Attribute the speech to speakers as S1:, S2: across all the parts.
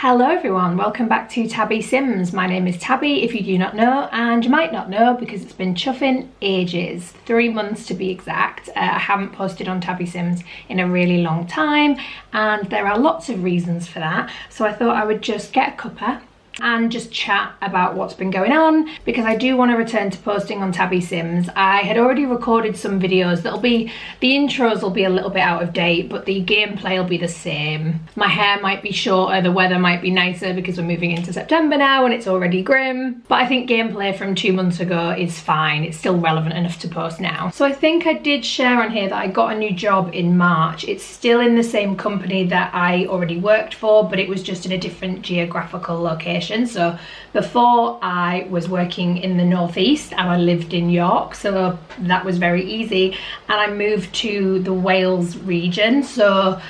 S1: Hello everyone, welcome back to Tabby Sims. My name is Tabby, if you do not know, and you might not know because it's been chuffing ages, 3 months to be exact. I haven't posted on Tabby Sims in a really long time, and there are lots of reasons for that. So I thought I would just get a cuppa and just chat about what's been going on, because I do want to return to posting on Tabby Sims. I had already recorded some videos the intros will be a little bit out of date, but the gameplay will be the same. My hair might be shorter, the weather might be nicer because we're moving into September now and it's already grim, but I think gameplay from 2 months ago is fine. It's still relevant enough to post now. So I think I did share on here that I got a new job in March. It's still in the same company that I already worked for, but it was just in a different geographical location. So before I was working in the northeast and I lived in York, so that was very easy, and I moved to the Wales region, so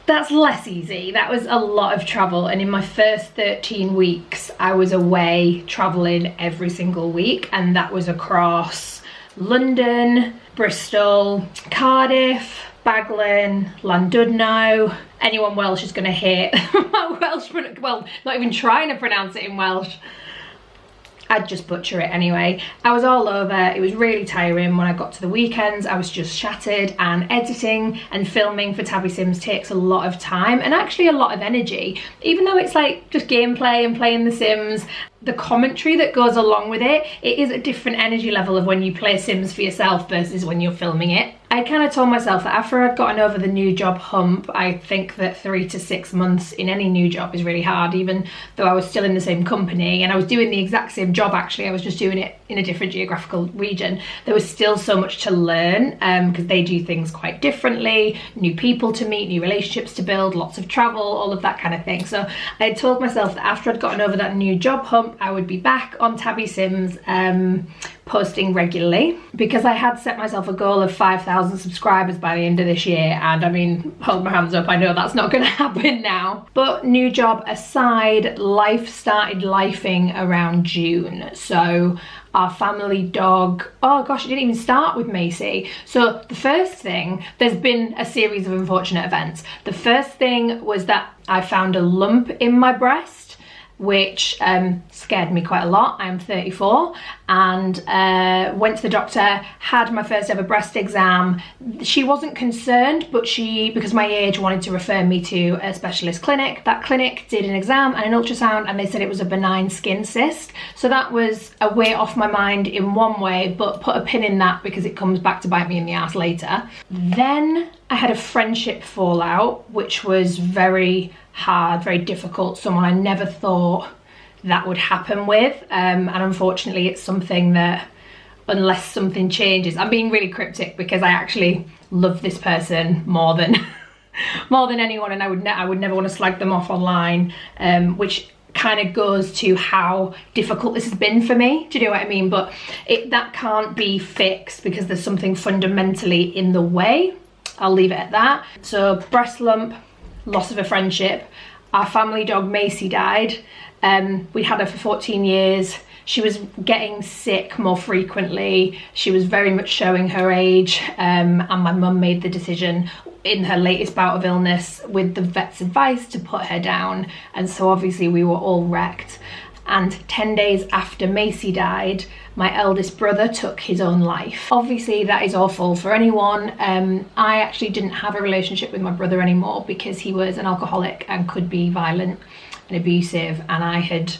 S1: that's less easy. That was a lot of travel, and in my first 13 weeks I was away traveling every single week, and that was across London, Bristol, Cardiff, Baglan, Llandudno. Anyone Welsh is going to hate my Welsh, well, not even trying to pronounce it in Welsh. I'd just butcher it anyway. I was all over. It was really tiring. When I got to the weekends, I was just shattered, and editing and filming for Tabby Sims takes a lot of time and actually a lot of energy. Even though it's like just gameplay and playing The Sims, the commentary that goes along with it, it is a different energy level of when you play Sims for yourself versus when you're filming it. I kind of told myself that after I'd gotten over the new job hump, I think that 3 to 6 months in any new job is really hard, even though I was still in the same company and I was doing the exact same job. Actually, I was just doing it in a different geographical region. There was still so much to learn because they do things quite differently, new people to meet, new relationships to build, lots of travel, all of that kind of thing. So I had told myself that after I'd gotten over that new job hump, I would be back on Tabby Sims posting regularly, because I had set myself a goal of 5,000 subscribers by the end of this year, and I mean, hold my hands up, I know that's not going to happen now. But new job aside, life started lifing around June. So our family dog, oh gosh, it didn't even start with Macy. So the first thing, there's been a series of unfortunate events. The first thing was that I found a lump in my breast, which scared me quite a lot. I am 34 and went to the doctor, had my first ever breast exam. She wasn't concerned, but because my age, wanted to refer me to a specialist clinic. That clinic did an exam and an ultrasound, and they said it was a benign skin cyst. So that was a weight off my mind in one way, but put a pin in that because it comes back to bite me in the ass later. Then I had a friendship fallout, which was very hard, very difficult. Someone I never thought that would happen with, and unfortunately it's something that, unless something changes, I'm being really cryptic because I actually love this person more than anyone, and I would never want to slag them off online, which kind of goes to how difficult this has been for me. Do you know what I mean? But that can't be fixed because there's something fundamentally in the way. I'll leave it at that. So breast lump, loss of a friendship. Our family dog Macy died. We had her for 14 years. She was getting sick more frequently. She was very much showing her age, and my mum made the decision in her latest bout of illness, with the vet's advice, to put her down. And so obviously we were all wrecked. And 10 days after Macy died, my eldest brother took his own life. Obviously that is awful for anyone. I actually didn't have a relationship with my brother anymore because he was an alcoholic and could be violent and abusive, and I had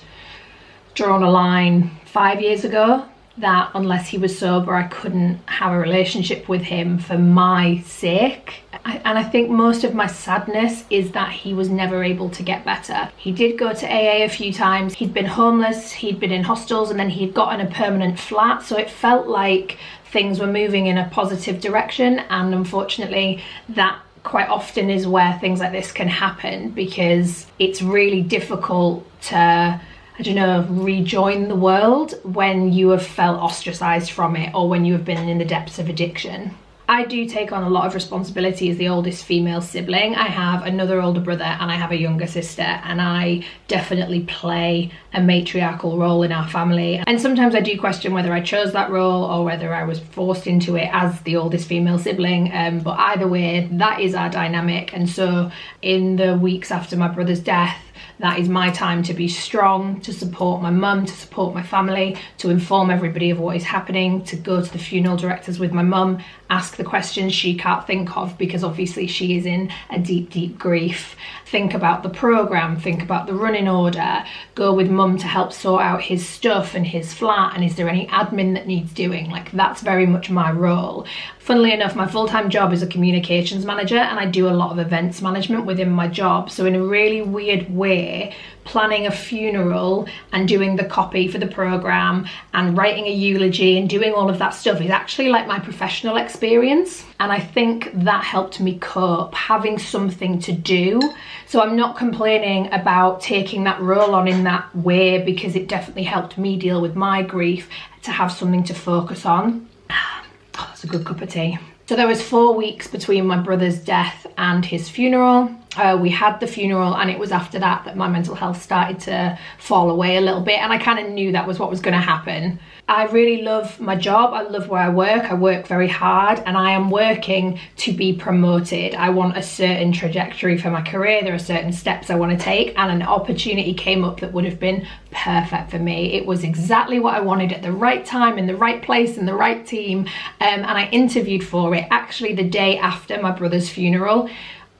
S1: drawn a line 5 years ago that unless he was sober, I couldn't have a relationship with him for my sake. And I think most of my sadness is that he was never able to get better. He did go to AA a few times. He'd been homeless, he'd been in hostels, and then he'd gotten a permanent flat. So it felt like things were moving in a positive direction. And unfortunately, that quite often is where things like this can happen, because it's really difficult to, I don't know, rejoin the world when you have felt ostracized from it, or when you have been in the depths of addiction. I do take on a lot of responsibility as the oldest female sibling. I have another older brother and I have a younger sister, and I definitely play a matriarchal role in our family. And sometimes I do question whether I chose that role or whether I was forced into it as the oldest female sibling, but either way, that is our dynamic. And so in the weeks after my brother's death, that is my time to be strong, to support my mum, to support my family, to inform everybody of what is happening, to go to the funeral directors with my mum, ask the questions she can't think of because obviously she is in a deep, deep grief. Think about the programme, think about the running order, go with mum to help sort out his stuff and his flat, and is there any admin that needs doing? Like, that's very much my role. Funnily enough, my full-time job is a communications manager, and I do a lot of events management within my job. So in a really weird way, planning a funeral and doing the copy for the programme and writing a eulogy and doing all of that stuff is actually like my professional experience. And I think that helped me cope, having something to do. So I'm not complaining about taking that role on in that way, because it definitely helped me deal with my grief, to have something to focus on. Oh, that's a good cup of tea. So there was 4 weeks between my brother's death and his funeral. We had the funeral, and it was after that that my mental health started to fall away a little bit, and I kind of knew that was what was going to happen. I really love my job. I love where I work very hard, and I am working to be promoted. I want a certain trajectory for my career. There are certain steps I want to take, and an opportunity came up that would have been perfect for me. It was exactly what I wanted at the right time, in the right place, in the right team, and I interviewed for it actually the day after my brother's funeral.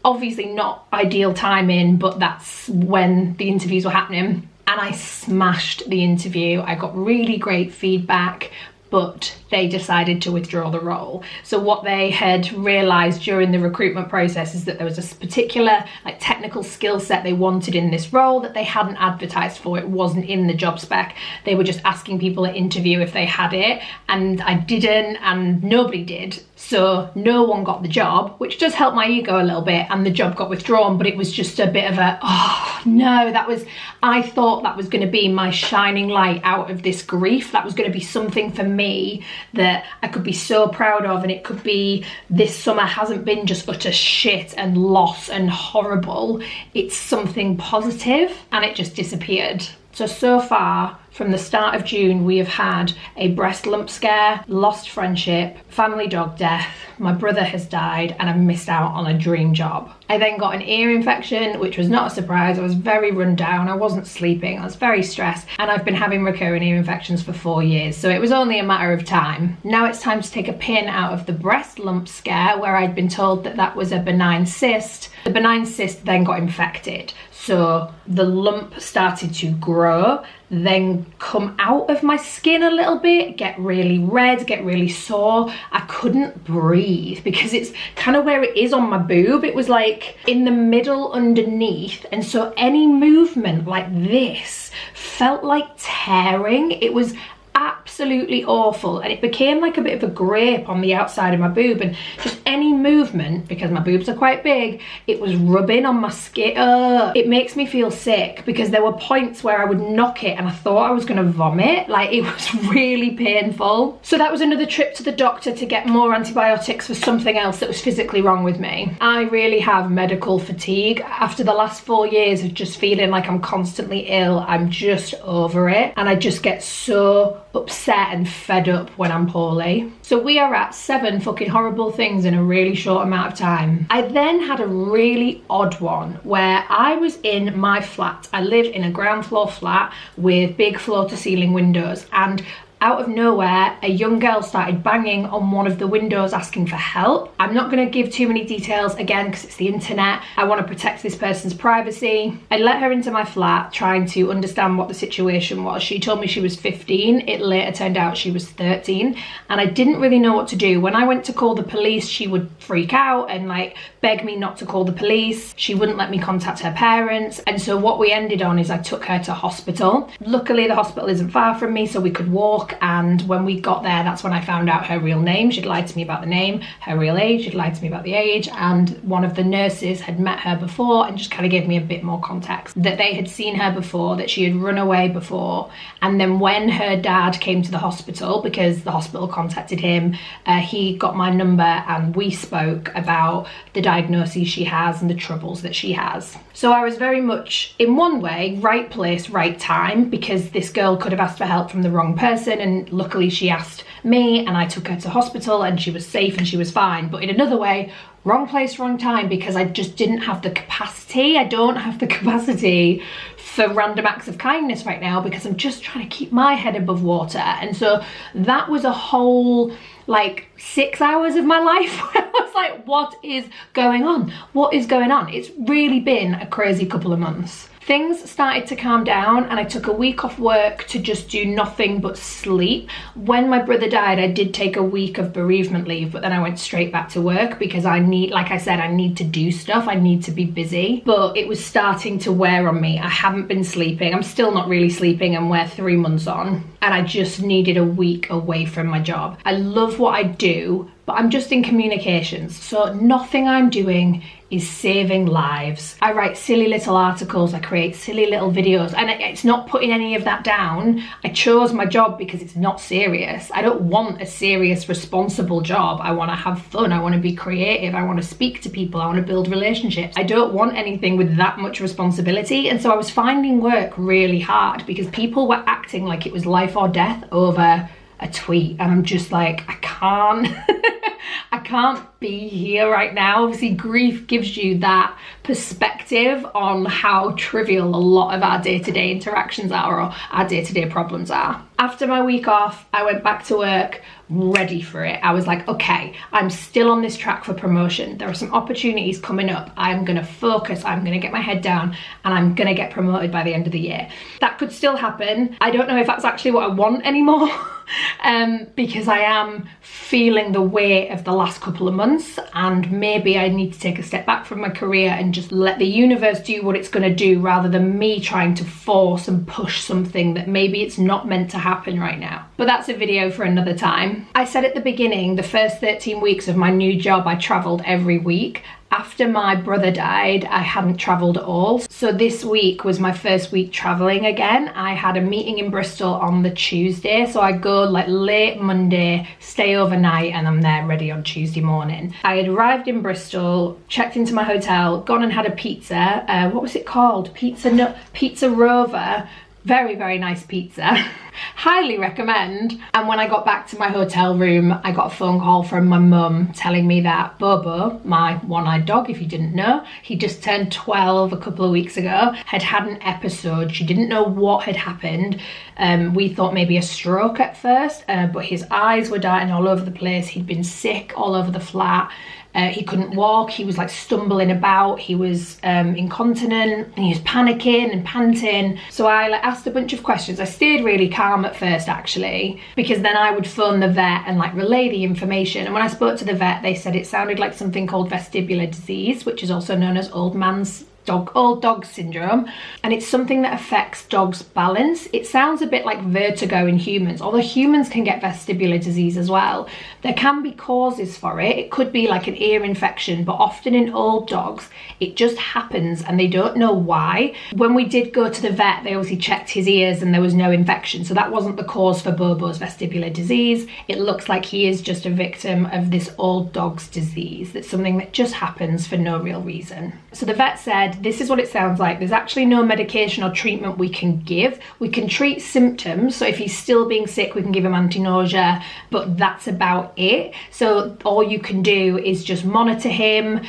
S1: Obviously not ideal timing, but that's when the interviews were happening, and I smashed the interview. I got really great feedback, but they decided to withdraw the role. So what they had realised during the recruitment process is that there was a particular technical skill set they wanted in this role that they hadn't advertised for. It wasn't in the job spec. They were just asking people at interview if they had it, and I didn't, and nobody did. So no one got the job, which does help my ego a little bit, and the job got withdrawn, but it was just a bit of a, oh no, I thought that was going to be my shining light out of this grief. That was going to be something for me that I could be so proud of, and it could be, this summer hasn't been just utter shit and loss and horrible. It's something positive, and it just disappeared. So far, from the start of June, we have had a breast lump scare, lost friendship, family dog death, my brother has died, and I've missed out on a dream job. I then got an ear infection, which was not a surprise. I was very run down, I wasn't sleeping, I was very stressed, and I've been having recurring ear infections for 4 years, so it was only a matter of time. Now it's time to take a pin out of the breast lump scare, where I'd been told that that was a benign cyst. The benign cyst then got infected. So the lump started to grow, then come out of my skin a little bit, get really red, get really sore. I couldn't breathe because it's kind of where it is on my boob. It was like in the middle underneath. And so any movement like this felt like tearing. It was absolutely awful, and it became like a bit of a grape on the outside of my boob, and just any movement, because my boobs are quite big, it was rubbing on my skin. It makes me feel sick, because there were points where I would knock it and I thought I was gonna vomit. Like, it was really painful. So that was another trip to the doctor to get more antibiotics for something else that was physically wrong with me. I really have medical fatigue after the last 4 years of just feeling like I'm constantly ill. I'm just over it, and I just get so upset and fed up when I'm poorly. So we are at 7 fucking horrible things in a really short amount of time. I then had a really odd one where I was in my flat. I live in a ground floor flat with big floor to ceiling windows, and out of nowhere, a young girl started banging on one of the windows asking for help. I'm not going to give too many details again because it's the internet. I want to protect this person's privacy. I let her into my flat trying to understand what the situation was. She told me she was 15. It later turned out she was 13, and I didn't really know what to do. When I went to call the police, she would freak out and beg me not to call the police. She wouldn't let me contact her parents, and so what we ended on is I took her to hospital. Luckily the hospital isn't far from me, so we could walk look, and when we got there, that's when I found out her real name. She'd lied to me about the name, her real age, she'd lied to me about the age, and one of the nurses had met her before and just kind of gave me a bit more context. That they had seen her before, that she had run away before, and then when her dad came to the hospital, because the hospital contacted him, he got my number and we spoke about the diagnoses she has and the troubles that she has. So I was very much, in one way, right place, right time, because this girl could have asked for help from the wrong person, and luckily she asked me and I took her to hospital and she was safe and she was fine. But in another way, wrong place, wrong time, because I just didn't have the capacity. I don't have the capacity for random acts of kindness right now, because I'm just trying to keep my head above water. And so that was a whole like 6 hours of my life where I was like, what is going on? What is going on? It's really been a crazy couple of months. Things started to calm down and I took a week off work to just do nothing but sleep. When my brother died, I did take a week of bereavement leave, but then I went straight back to work because I need, like I said, I need to do stuff. I need to be busy, but it was starting to wear on me. I haven't been sleeping. I'm still not really sleeping, and we're 3 months on, and I just needed a week away from my job. I love what I do, but I'm just in communications, so nothing I'm doing is saving lives. I write silly little articles, I create silly little videos, and it's not putting any of that down. I chose my job because it's not serious. I don't want a serious, responsible job. I want to have fun, I want to be creative, I want to speak to people, I want to build relationships. I don't want anything with that much responsibility. And so I was finding work really hard because people were acting like it was life or death over a tweet, and I'm just like, I can't I can't be here right now. Obviously, grief gives you that perspective on how trivial a lot of our day-to-day interactions are, or our day-to-day problems are. After my week off, I went back to work ready for it. I was like, okay, I'm still on this track for promotion. There are some opportunities coming up. I'm gonna focus, I'm gonna get my head down, and I'm gonna get promoted by the end of the year. That could still happen. I don't know if that's actually what I want anymore. Because I am feeling the weight of the last couple of months, and maybe I need to take a step back from my career and just let the universe do what it's going to do, rather than me trying to force and push something that maybe it's not meant to happen right now. But that's a video for another time. I said at the beginning, the first 13 weeks of my new job, I travelled every week. After my brother died, I hadn't travelled at all. So this week was my first week travelling again. I had a meeting in Bristol on the Tuesday. So I go like late Monday, stay overnight, and I'm there ready on Tuesday morning. I had arrived in Bristol, checked into my hotel, gone and had a pizza. What was it called? Pizza Rover. Very, very nice pizza. Highly recommend. And when I got back to my hotel room, I got a phone call from my mum telling me that Bobo, my one-eyed dog, if you didn't know, he just turned 12 a couple of weeks ago, had had an episode. She didn't know what had happened. We thought maybe a stroke at first, but his eyes were darting all over the place. He'd been sick all over the flat. He couldn't walk, he was like stumbling about, he was incontinent, and he was panicking and panting. So I like asked a bunch of questions. I stayed really calm at first actually, because then I would phone the vet and like relay the information. And when I spoke to the vet, they said it sounded like something called vestibular disease, which is also known as old dog syndrome, and it's something that affects dogs' balance. It sounds a bit like vertigo in humans, although humans can get vestibular disease as well. There can be causes for it. It could be like an ear infection, but often in old dogs it just happens and they don't know why. When we did go to the vet, they obviously checked his ears and there was no infection, so that wasn't the cause for Bobo's vestibular disease. It looks like he is just a victim of this old dog's disease. That's something that just happens for no real reason. So the vet said, this is what it sounds like. There's actually no medication or treatment we can give. We can treat symptoms. So if he's still being sick, we can give him anti-nausea, but that's about it. So all you can do is just monitor him,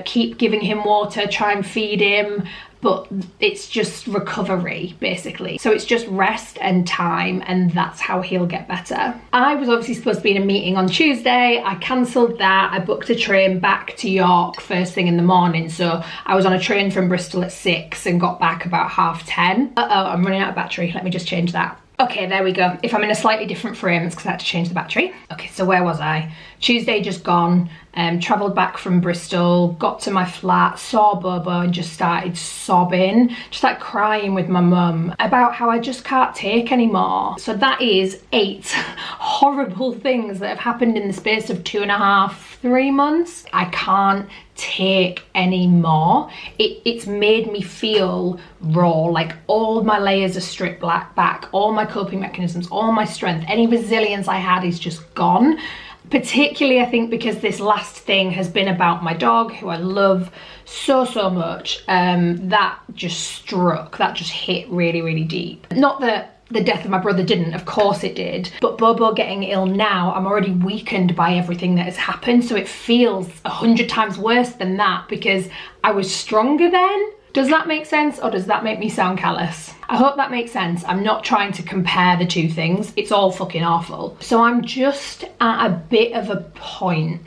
S1: keep giving him water, try and feed him, but it's just recovery basically. So it's just rest and time, and that's how he'll get better. I was obviously supposed to be in a meeting on Tuesday. I cancelled that. I booked a train back to York first thing in the morning. So I was on a train from Bristol at 6 and got back about 10:30. I'm running out of battery. Let me just change that. Okay, there we go. If I'm in a slightly different frame, it's because I had to change the battery. Okay, so where was I? Tuesday just gone, travelled back from Bristol, got to my flat, saw Bobo and just started sobbing, just like crying with my mum about how I just can't take anymore. So that is 8 horrible things that have happened in the space of 2.5, 3 months. I can't take any more. It's made me feel raw, like all my layers are stripped back, all my coping mechanisms, all my strength, any resilience I had is just gone. Particularly, I think, because this last thing has been about my dog, who I love so much. That just hit really deep. Not that the death of my brother didn't, of course it did, but Bobo getting ill now, I'm already weakened by everything that has happened, so it feels 100 times worse than that because I was stronger then. Does that make sense, or does that make me sound callous? I hope that makes sense. I'm not trying to compare the two things. It's all fucking awful. So I'm just at a bit of a point.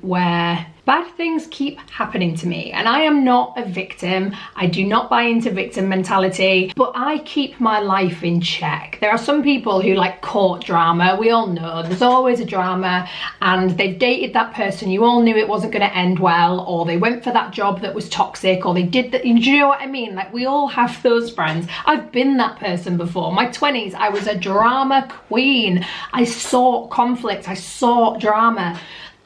S1: Where bad things keep happening to me, and I am not a victim. I do not buy into victim mentality, but I keep my life in check. There are some people who like court drama. We all know there's always a drama, and they've dated that person you all knew it wasn't going to end well, or they went for that job that was toxic, or they did that. You know what I mean? Like, we all have those friends. I've been that person before. My 20s, I was a drama queen. I sought conflict. I sought drama.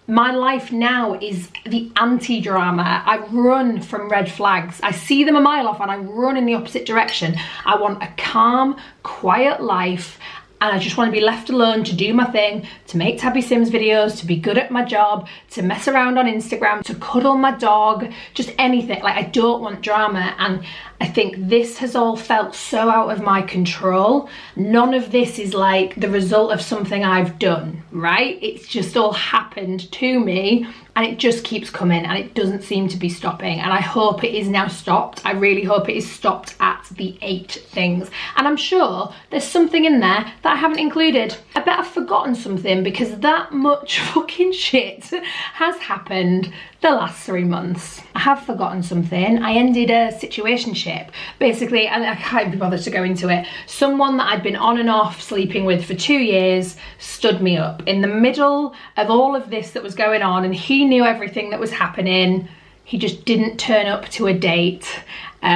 S1: My life now is the anti-drama. I run from red flags. I see them a mile off and I run in the opposite direction. I want a calm, quiet life, and I just want to be left alone to do my thing, to make Tabby Sims videos, to be good at my job, to mess around on Instagram, to cuddle my dog, just anything. Like, I don't want drama, and I think this has all felt so out of my control. None of this is like the result of something I've done, right? It's just all happened to me, and it just keeps coming, and it doesn't seem to be stopping. And I hope it is now stopped. I really hope it is stopped at the 8 things. And I'm sure there's something in there that I haven't included. I bet I've forgotten something, because that much fucking shit has happened the last 3 months. I have forgotten something. I ended a situationship. Basically, and I can't be bothered to go into it, someone that I'd been on and off sleeping with for 2 years stood me up in the middle of all of this that was going on, and he knew everything that was happening. He just didn't turn up to a date.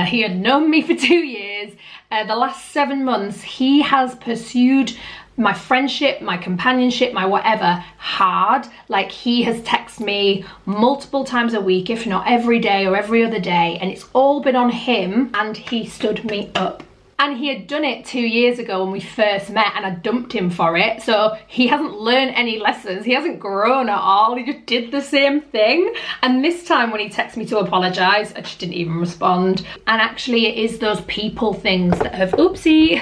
S1: He had known me for 2 years. The last 7 months, he has pursued my friendship, my companionship, my whatever, hard. Like, he has texted me multiple times a week, if not every day or every other day, and it's all been on him, and he stood me up. And he had done it 2 years ago when we first met, and I dumped him for it. So he hasn't learned any lessons. He hasn't grown at all. He just did the same thing. And this time when he texted me to apologise, I just didn't even respond. And actually, it is those people things that have, oopsie.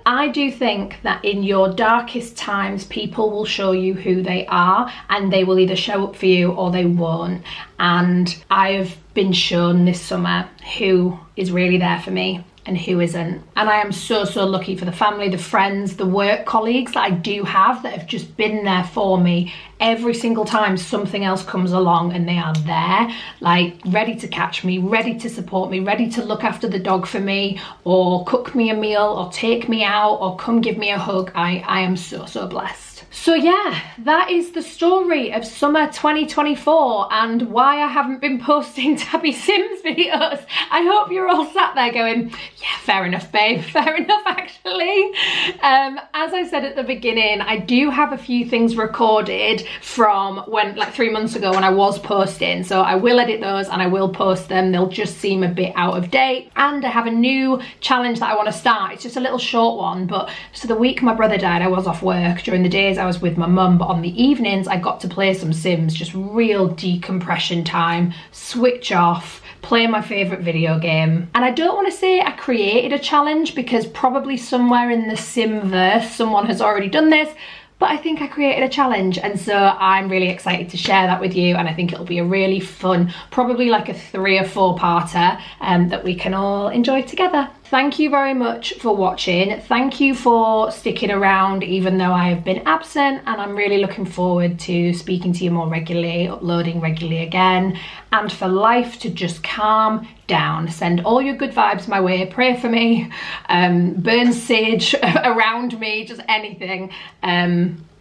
S1: I do think that in your darkest times, people will show you who they are, and they will either show up for you or they won't. And I have been shown this summer who is really there for me and who isn't. And I am so lucky for the family, the friends, the work colleagues that I do have that have just been there for me every single time something else comes along, and they are there, like, ready to catch me, ready to support me, ready to look after the dog for me, or cook me a meal, or take me out, or come give me a hug. I am so blessed. So yeah, that is the story of summer 2024 and why I haven't been posting Tabby Sims videos. I hope you're all sat there going, yeah, fair enough, babe, fair enough, actually. As I said at the beginning, I do have a few things recorded from when, like 3 months ago, when I was posting, so I will edit those and I will post them. They'll just seem a bit out of date. And I have a new challenge that I want to start. It's just a little short one, but so the week my brother died, I was off work. During the days I was with my mum, but on the evenings I got to play some Sims, just real decompression time, switch off, play my favourite video game. And I don't want to say I created a challenge, because probably somewhere in the Simverse someone has already done this, but I think I created a challenge, and so I'm really excited to share that with you, and I think it'll be a really fun, probably like a 3 or 4 parter that we can all enjoy together. Thank you very much for watching. Thank you for sticking around even though I have been absent, and I'm really looking forward to speaking to you more regularly, uploading regularly again, and for life to just calm down. Send all your good vibes my way, pray for me, burn sage around me, just anything,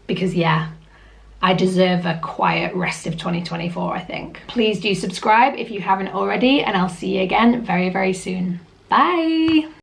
S1: because yeah, I deserve a quiet rest of 2024, I think. Please do subscribe if you haven't already, and I'll see you again very, very soon. Bye.